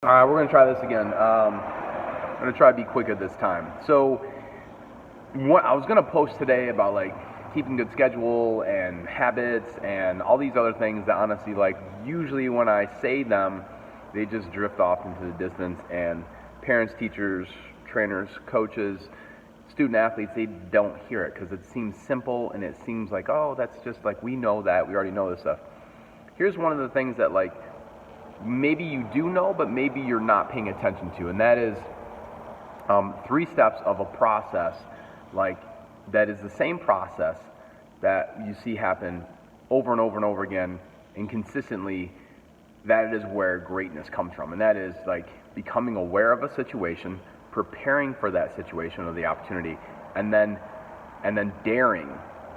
All right, we're going to try this again. I'm going to try to be quicker this time. So, what I was going to post today about like keeping good schedule and habits and all these other things that honestly, like, usually when I say them, they just drift off into the distance. And parents, teachers, trainers, coaches, student athletes, they don't hear it because it seems simple and it seems like, oh, that's just like we know that, we already know this stuff. Here's one of the things that like maybe you do know, but maybe you're not paying attention to, and that is 3 steps of a process, like that is the same process that you see happen over and over and over again, and consistently. That is where greatness comes from, and that is like becoming aware of a situation, preparing for that situation or the opportunity, and then daring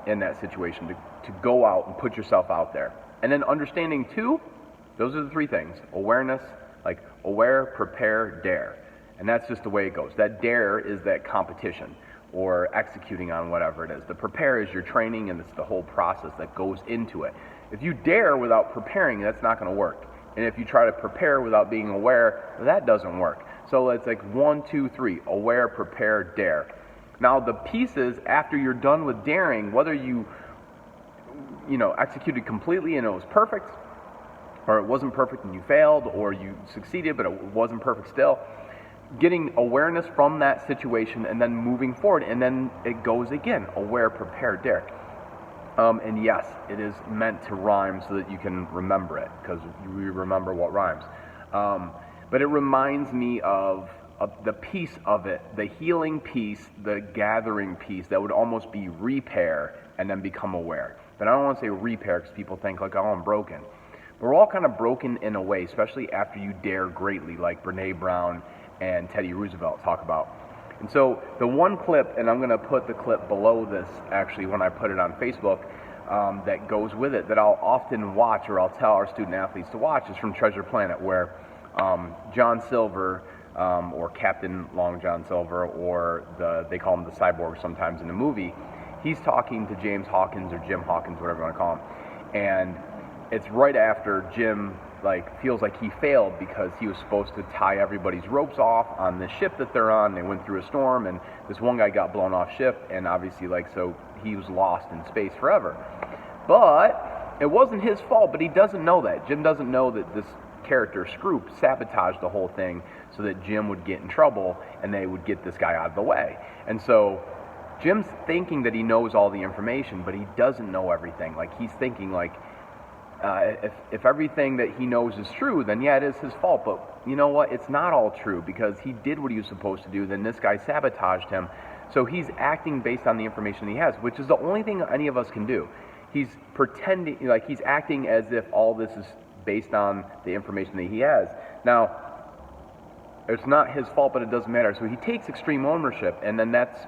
in that situation to go out and put yourself out there, and then understanding too. Those are the 3 things. Awareness, like aware, prepare, dare. And that's just the way it goes. That dare is that competition or executing on whatever it is. The prepare is your training, and it's the whole process that goes into it. If you dare without preparing, that's not going to work. And if you try to prepare without being aware, that doesn't work. So it's like 1, 2, 3. Aware, prepare, dare. Now the pieces, after you're done with daring, whether you executed completely and it was perfect, or it wasn't perfect and you failed, or you succeeded but it wasn't perfect still, getting awareness from that situation and then moving forward, and then it goes again, aware, prepare, dare. And yes, it is meant to rhyme so that you can remember it, because we remember what rhymes. But it reminds me of the piece of it, the healing piece, the gathering piece, that would almost be repair and then become aware. But I don't want to say repair because people think like, oh, I'm broken. We're all kind of broken in a way, especially after you dare greatly, like Brene Brown and Teddy Roosevelt talk about. And so the one clip, and I'm going to put the clip below this actually when I put it on Facebook, that goes with it, that I'll often watch, or I'll tell our student athletes to watch, is from Treasure Planet, where John Silver, or Captain Long John Silver, or they call him the cyborg sometimes in the movie, he's talking to James Hawkins, or Jim Hawkins, whatever you want to call him. And it's right after Jim feels like he failed because he was supposed to tie everybody's ropes off on the ship that they're on. They went through a storm, and this one guy got blown off ship, and obviously so he was lost in space forever. But it wasn't his fault, but he doesn't know that. Jim doesn't know that this character, Scroop, sabotaged the whole thing so that Jim would get in trouble and they would get this guy out of the way. And so Jim's thinking that he knows all the information, but he doesn't know everything. He's thinking if everything that he knows is true, then yeah, it is his fault. But you know what? It's not all true, because he did what he was supposed to do. Then this guy sabotaged him. So he's acting based on the information he has, which is the only thing any of us can do. He's pretending, he's acting as if all this is based on the information that he has. Now, it's not his fault, but it doesn't matter. So he takes extreme ownership, and then that's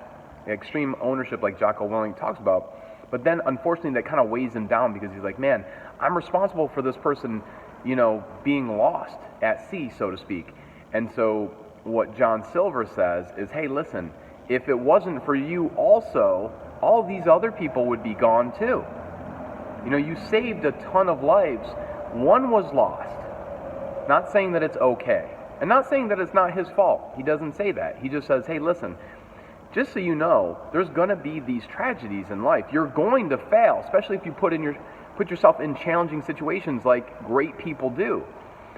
extreme ownership like Jocko Willink talks about. But then, unfortunately, that kind of weighs him down, because he's like, man, I'm responsible for this person, being lost at sea, so to speak. And so what John Silver says is, hey, listen, if it wasn't for you also, all these other people would be gone too. You saved a ton of lives. One was lost. Not saying that it's okay. And not saying that it's not his fault. He doesn't say that. He just says, hey, listen, just so you know, there's going to be these tragedies in life. You're going to fail, especially if you put yourself in challenging situations like great people do.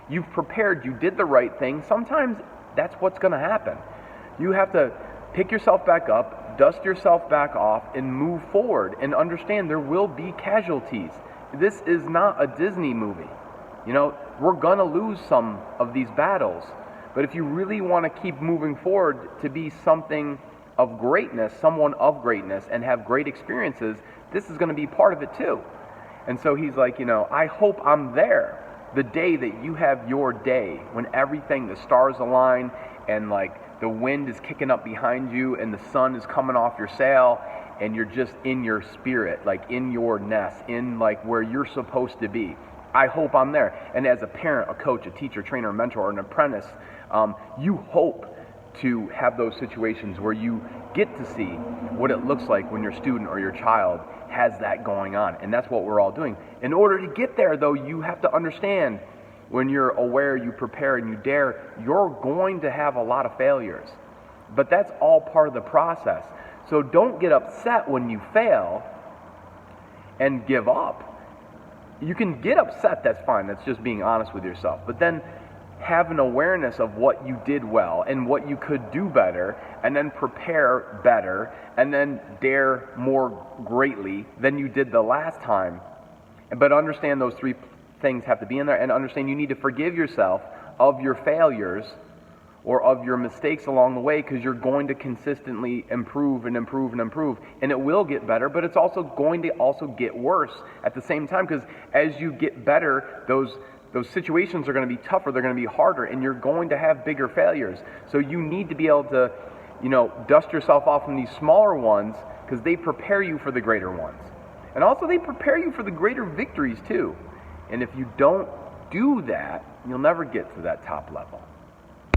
You've prepared, you did the right thing. Sometimes that's what's going to happen. You have to pick yourself back up, dust yourself back off, and move forward, and understand there will be casualties. This is not a Disney movie. We're going to lose some of these battles. But if you really want to keep moving forward to be something of greatness, someone of greatness, and have great experiences, this is going to be part of it too. And so he's like, I hope I'm there the day that you have your day, when everything, the stars align, and the wind is kicking up behind you, and the sun is coming off your sail, and you're just in your spirit, in your nest, in where you're supposed to be. I hope I'm there. And as a parent, a coach, a teacher, trainer, mentor, or an apprentice, you hope to have those situations where you get to see what it looks like when your student or your child has that going on. And that's what we're all doing. In order to get there, though, you have to understand when you're aware, you prepare, and you dare, you're going to have a lot of failures. But that's all part of the process. So don't get upset when you fail and give up. You can get upset, that's fine. That's just being honest with yourself. But then have an awareness of what you did well and what you could do better, and then prepare better, and then dare more greatly than you did the last time. But understand those three things have to be in there, and understand you need to forgive yourself of your failures or of your mistakes along the way, because you're going to consistently improve and improve and improve, and it will get better, but it's also going to get worse at the same time, because as you get better, those situations are going to be tougher, they're going to be harder, and you're going to have bigger failures. So you need to be able to, dust yourself off from these smaller ones, because they prepare you for the greater ones. And also they prepare you for the greater victories too. And if you don't do that, you'll never get to that top level.